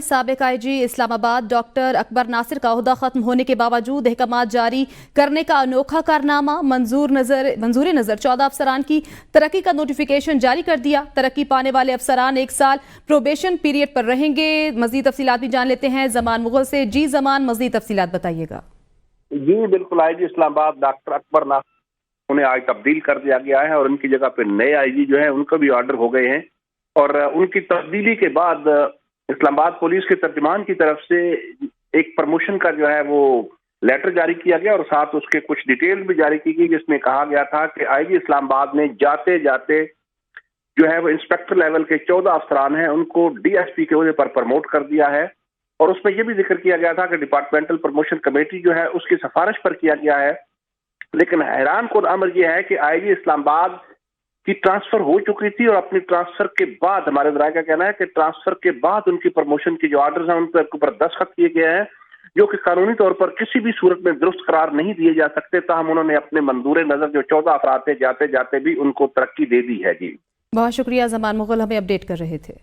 साबिक IG Islamabad doctor Akbar Nasir का ओहदा खत्म होने के बावजूद अहकामात जारी करने का अनोखा कारनामा। मंजूरी नजर 14 अफसरान की तरक्की का नोटिफिकेशन जारी कर दिया। तरक्की पाने वाले अफसरान 1 साल प्रोबेशन पीरियड पर रहेंगे। मजीद तफसीलात भी जान लेते हैं जमान मुगल से। जी जमान, मजीद तफसीलात बताइएगा। जी बिल्कुल, आईजी इस्लामाबाद डॉक्टर अकबर नासिर उन्हें आज तब्दील कर दिया गया है और उनकी जगह पे नए आईजी जो है उनको भी ऑर्डर हो गए हैं। और उनकी तब्दीली के बाद इस्लामाबाद पुलिस के तर्जुमान की तरफ से एक प्रमोशन का जो है वो लेटर जारी किया गया और साथ उसके कुछ डिटेल भी जारी की गई, जिसमें कहा गया था कि आईजी इस्लामाबाद ने जाते जाते जो है वो इंस्पेक्टर लेवल के 14 अफसरान हैं उनको डीएसपी के ओहदे पर प्रमोट कर दिया है। और उसमें यह भी जिक्र किया गया था कि डिपार्टमेंटल प्रमोशन कमेटी जो है उसकी सिफारिश पर किया गया है। लेकिन हैरान कुन अमर यह है कि आईजी इस्लामाबाद की ट्रांसफर हो चुकी थी और अपनी ट्रांसफर के बाद हमारे ज़राए का कहना है कि ट्रांसफर के बाद उनकी प्रमोशन की जो ऑर्डर्स हैं उन पर ऊपर दस्तखत किए गए हैं, जो कि कानूनी तौर पर किसी भी सूरत में दुरुस्त करार नहीं दिए जा सकते। ताहम उन्होंने अपने मंजूर नजर जो 14 अफराद थे जाते जाते भी उनको तरक्की दे दी है। जी बहुत शुक्रिया जमान मुगल, हमें अपडेट कर रहे थे।